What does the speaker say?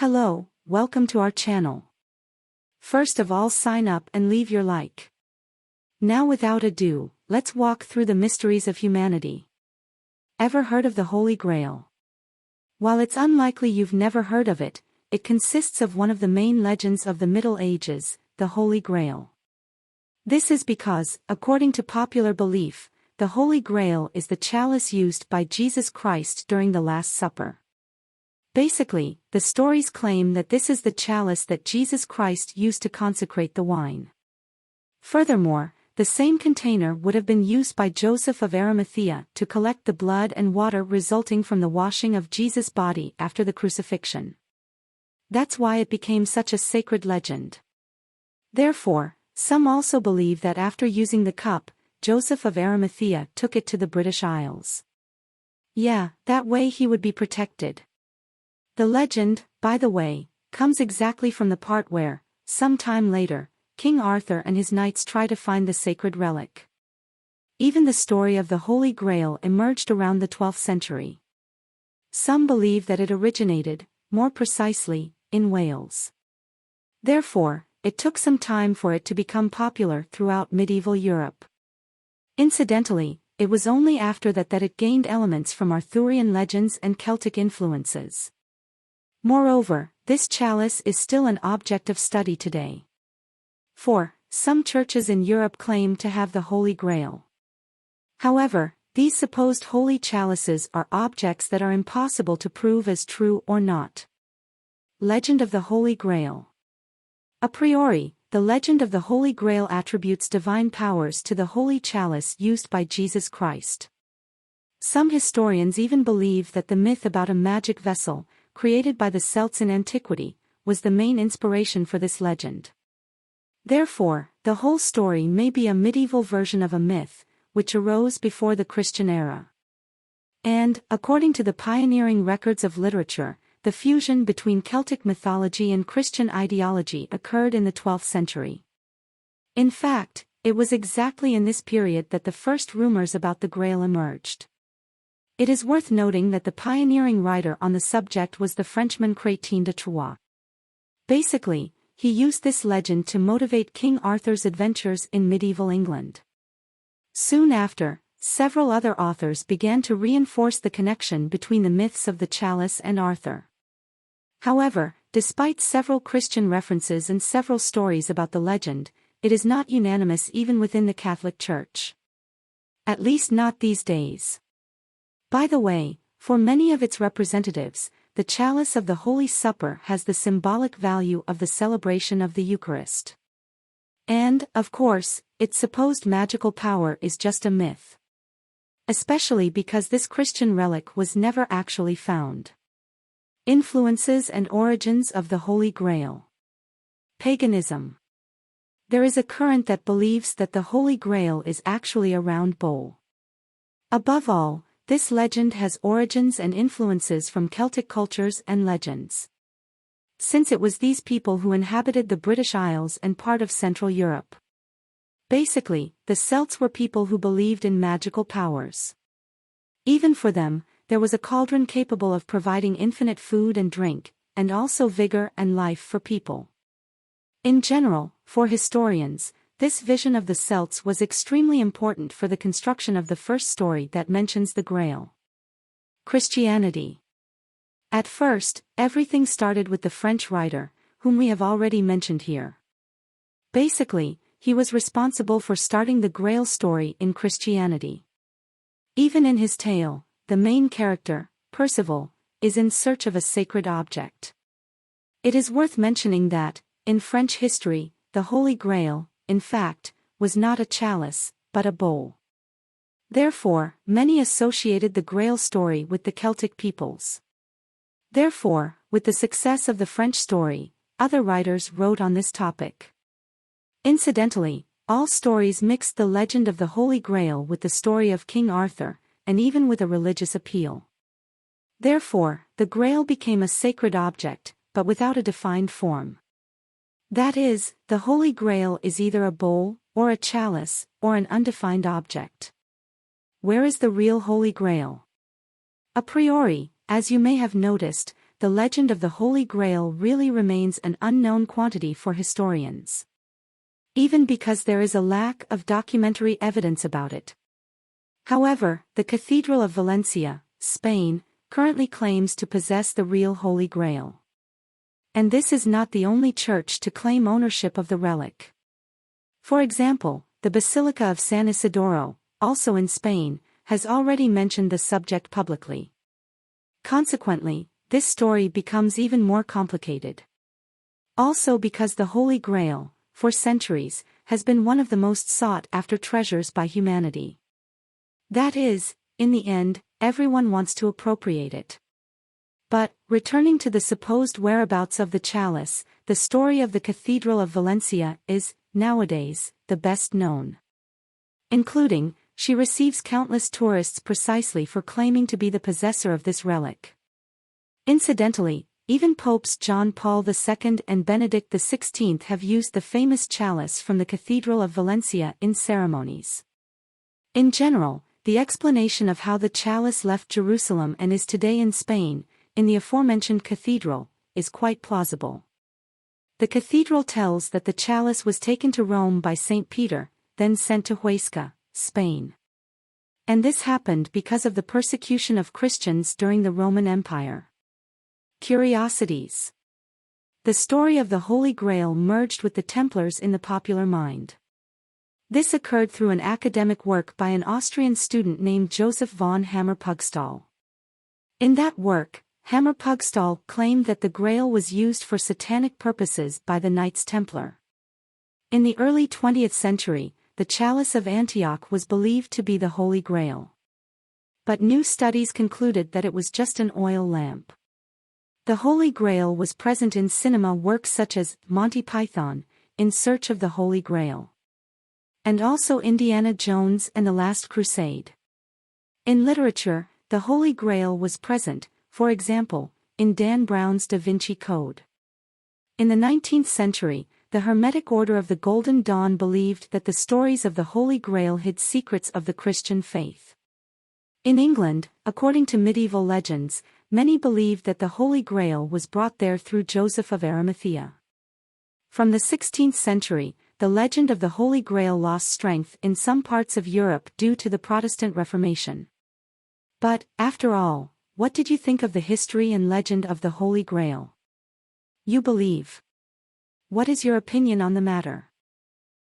Hello, welcome to our channel. First of all, sign up and leave your like. Now without ado, let's walk through the mysteries of humanity. Ever heard of the Holy Grail? While it's unlikely you've never heard of it, it consists of one of the main legends of the Middle Ages, the Holy Grail. This is because, according to popular belief, the Holy Grail is the chalice used by Jesus Christ during the Last Supper. Basically, the stories claim that this is the chalice that Jesus Christ used to consecrate the wine. Furthermore, the same container would have been used by Joseph of Arimathea to collect the blood and water resulting from the washing of Jesus' body after the crucifixion. That's why it became such a sacred legend. Therefore, some also believe that after using the cup, Joseph of Arimathea took it to the British Isles. Yeah, that way he would be protected. The legend, by the way, comes exactly from the part where, some time later, King Arthur and his knights try to find the sacred relic. Even the story of the Holy Grail emerged around the 12th century. Some believe that it originated, more precisely, in Wales. Therefore, it took some time for it to become popular throughout medieval Europe. Incidentally, it was only after that it gained elements from Arthurian legends and Celtic influences. Moreover, this chalice is still an object of study today. 4. Some churches in Europe claim to have the Holy Grail. However, these supposed holy chalices are objects that are impossible to prove as true or not. Legend of the Holy Grail. A priori, the legend of the Holy Grail attributes divine powers to the holy chalice used by Jesus Christ. Some historians even believe that the myth about a magic vessel, created by the Celts in antiquity, was the main inspiration for this legend. Therefore, the whole story may be a medieval version of a myth, which arose before the Christian era. And, according to the pioneering records of literature, the fusion between Celtic mythology and Christian ideology occurred in the 12th century. In fact, it was exactly in this period that the first rumors about the Grail emerged. It is worth noting that the pioneering writer on the subject was the Frenchman Chrétien de Troyes. Basically, he used this legend to motivate King Arthur's adventures in medieval England. Soon after, several other authors began to reinforce the connection between the myths of the chalice and Arthur. However, despite several Christian references and several stories about the legend, it is not unanimous even within the Catholic Church. At least not these days. By the way, for many of its representatives, the chalice of the Holy Supper has the symbolic value of the celebration of the Eucharist. And, of course, its supposed magical power is just a myth. Especially because this Christian relic was never actually found. Influences and origins of the Holy Grail. Paganism. There is a current that believes that the Holy Grail is actually a round bowl. Above all, this legend has origins and influences from Celtic cultures and legends. Since it was these people who inhabited the British Isles and part of Central Europe. Basically, the Celts were people who believed in magical powers. Even for them, there was a cauldron capable of providing infinite food and drink, and also vigor and life for people. In general, for historians, this vision of the Celts was extremely important for the construction of the first story that mentions the Grail. Christianity. At first, everything started with the French writer, whom we have already mentioned here. Basically, he was responsible for starting the Grail story in Christianity. Even in his tale, the main character, Percival, is in search of a sacred object. It is worth mentioning that, in French history, the Holy Grail, in fact, was not a chalice, but a bowl. Therefore, many associated the Grail story with the Celtic peoples. Therefore, with the success of the French story, other writers wrote on this topic. Incidentally, all stories mixed the legend of the Holy Grail with the story of King Arthur, and even with a religious appeal. Therefore, the Grail became a sacred object, but without a defined form. That is, the Holy Grail is either a bowl, or a chalice, or an undefined object. Where is the real Holy Grail? A priori, as you may have noticed, the legend of the Holy Grail really remains an unknown quantity for historians. Even because there is a lack of documentary evidence about it. However, the Cathedral of Valencia, Spain, currently claims to possess the real Holy Grail. And this is not the only church to claim ownership of the relic. For example, the Basilica of San Isidoro, also in Spain, has already mentioned the subject publicly. Consequently, this story becomes even more complicated. Also because the Holy Grail, for centuries, has been one of the most sought-after treasures by humanity. That is, in the end, everyone wants to appropriate it. But, returning to the supposed whereabouts of the chalice, the story of the Cathedral of Valencia is, nowadays, the best known. Including, she receives countless tourists precisely for claiming to be the possessor of this relic. Incidentally, even Popes John Paul II and Benedict XVI have used the famous chalice from the Cathedral of Valencia in ceremonies. In general, the explanation of how the chalice left Jerusalem and is today in Spain, in the aforementioned cathedral, is quite plausible. The cathedral tells that the chalice was taken to Rome by St. Peter, then sent to Huesca, Spain. And this happened because of the persecution of Christians during the Roman Empire. Curiosities. The story of the Holy Grail merged with the Templars in the popular mind. This occurred through an academic work by an Austrian student named Joseph von Hammer-Pugstall. In that work, Hammer-Pugstall claimed that the Grail was used for satanic purposes by the Knights Templar. In the early 20th century, the chalice of Antioch was believed to be the Holy Grail. But new studies concluded that it was just an oil lamp. The Holy Grail was present in cinema works such as Monty Python, In Search of the Holy Grail. And also Indiana Jones and the Last Crusade. In literature, the Holy Grail was present, for example, in Dan Brown's Da Vinci Code. In the 19th century, the Hermetic Order of the Golden Dawn believed that the stories of the Holy Grail hid secrets of the Christian faith. In England, according to medieval legends, many believed that the Holy Grail was brought there through Joseph of Arimathea. From the 16th century, the legend of the Holy Grail lost strength in some parts of Europe due to the Protestant Reformation. But, after all, what did you think of the history and legend of the Holy Grail? You believe. What is your opinion on the matter?